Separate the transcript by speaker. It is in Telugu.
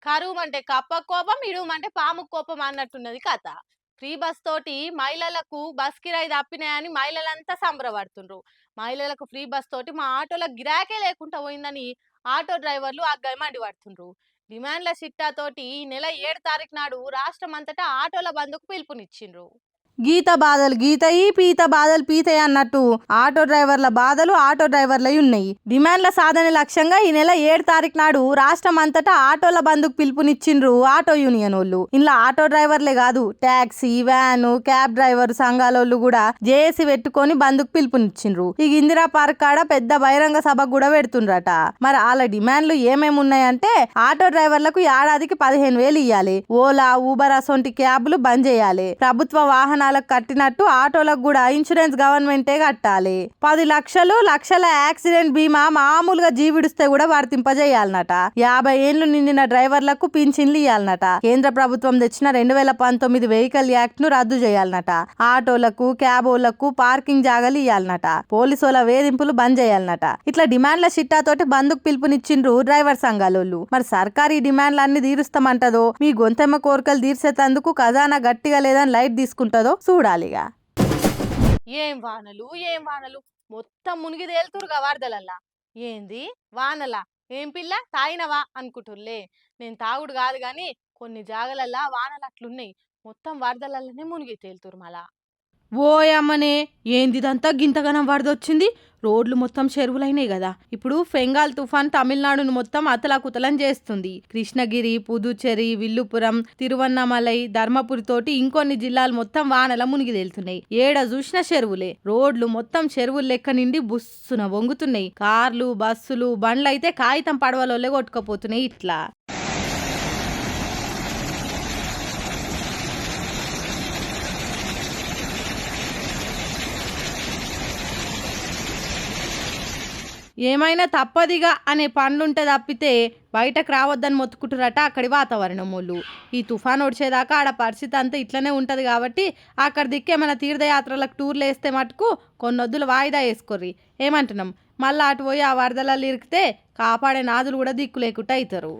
Speaker 1: కరువుమంటే కప్ప కోపం, ఇడుమంటే పాము కోపం అన్నట్టున్నది కథ. ఫ్రీ బస్ తోటి మహిళలకు బస్ కిరాయి తప్పినాయని మహిళలంతా సంబరపడుతుండ్రు. మహిళలకు ఫ్రీ బస్ తోటి మా ఆటోల గిరాకే లేకుండా పోయిందని ఆటో డ్రైవర్లు అగ్గై మండిపడుతుండ్రు. డిమాండ్ల సిట్టా తోటి ఈ నెల 7 తారీఖు నాడు రాష్ట్రమంతటా ఆటోల బంద్కు పిలుపునిచ్చిండ్రు.
Speaker 2: గీత బాధలు గీతయి పీత బాధలు పీతయి అన్నట్టు ఆటో డ్రైవర్ల బాధలు ఆటో డ్రైవర్లై ఉన్నాయి. డిమాండ్ల సాధన లక్ష్యంగా ఈ నెల 7 తారీఖు నాడు రాష్ట్రం అంతటా ఆటోల బంద్కు పిలుపునిచ్చిండ్రు ఆటో యూనియన్ వాళ్ళు. ఇంట్లో ఆటో డ్రైవర్లే కాదు, టాక్సీ, వ్యాను, క్యాబ్ డ్రైవర్ సంఘాలోళ్ళు కూడా జేఏసీ పెట్టుకొని బంద్కు పిలుపునిచ్చిండ్రు. ఇక ఇందిరా పార్క్ కాడ పెద్ద బహిరంగ సభ కూడా పెడుతుండ్రట. మరి వాళ్ళ డిమాండ్లు ఏమేమి ఉన్నాయంటే ఆటో డ్రైవర్లకు ఏడాదికి 15,000 ఇవ్వాలి, ఓలా, ఊబర్ అసొంటి క్యాబ్లు బంద్ చేయాలి, ప్రభుత్వ వాహనాలకు కట్టినట్టు ఆటోలకు కూడా ఇన్సూరెన్స్ గవర్నమెంటే కట్టాలి, 10 లక్షల యాక్సిడెంట్ బీమా మామూలుగా జీవిడిస్తే కూడా వర్తింపజేయాలన్నట, 50 ఏళ్లు నిండిన డ్రైవర్లకు పింఛన్లు ఇవ్వాలన్నట, కేంద్ర ప్రభుత్వం తెచ్చిన 2019 వెహికల్ యాక్ట్ ను రద్దు చేయాలన్నట, ఆటోలకు క్యాబోలకు పార్కింగ్ జాగాలు ఇవ్వాలన్నట, పోలీసుల వేధింపులు బంద్ చేయాలన్నట. ఇట్లా డిమాండ్ల చిట్టాతోటి బంద్కు పిలుపునిచ్చిండ్రు డ్రైవర్ సంఘాలోళ్ళు. మరి సర్కారు ఈ డిమాండ్లన్నీ తీరుస్తామంటదో, మీ గొంతెమ్మ కోరికలు తీర్చేందుకు ఖజానా గట్టిగా లేదని లైట్ తీసుకుంటదో చూడాలిగా.
Speaker 1: ఏం వానలు ఏం వానలు, మొత్తం మునిగి తేలుతురుగా వరదలల్లా. ఏంది వానలా? ఏం పిల్ల తాగినవా అనుకుంటుర్లే. నేను తాగుడు కాదు గాని కొన్ని జాగలల్లా వానలు అట్లున్నాయి, మొత్తం వరదలల్లనే మునిగి తేలుతురు మళ్ళా.
Speaker 2: ఓయమ్మనే, ఏందిదంతా గింతగనం వరదొచ్చింది? రోడ్లు మొత్తం చెరువులైనాయి కదా. ఇప్పుడు ఫెంగాల్ తుఫాన్ తమిళనాడును మొత్తం అతలాకుతలం చేస్తుంది. కృష్ణగిరి, పుదుచ్చేరి, విల్లుపురం, తిరువన్నమలై, ధర్మపురి తోటి ఇంకొన్ని జిల్లాలు మొత్తం వానల మునిగి తేలుతున్నాయి. ఏడ చూసిన చెరువులే. రోడ్లు మొత్తం చెరువులు లెక్క నిండి బుస్సున వంగుతున్నాయి. కార్లు, బస్సులు, బండ్లు అయితే కాగితం పడవలోనే కొట్టుకుపోతున్నాయి. ఇట్లా ఏమైనా తప్పదిగా అనే పనులుంటే తప్పితే బయటకు రావద్దని మొత్తుకుంటురట అక్కడి వాతావరణం వాళ్ళు. ఈ తుఫాన్ వచ్చేదాకా ఆడ పరిస్థితి అంతా ఇట్లనే ఉంటుంది కాబట్టి అక్కడ దిక్కేమైనా తీర్థయాత్రలకు టూర్లు వేస్తే మటుకు కొన్నొద్దులు వాయిదా వేసుకోర్రి. ఏమంటున్నాం, మళ్ళీ అటు పోయి ఆ వరదలలో ఇరికితే కాపాడే నాదులు కూడా దిక్కు లేకుండా అవుతారు.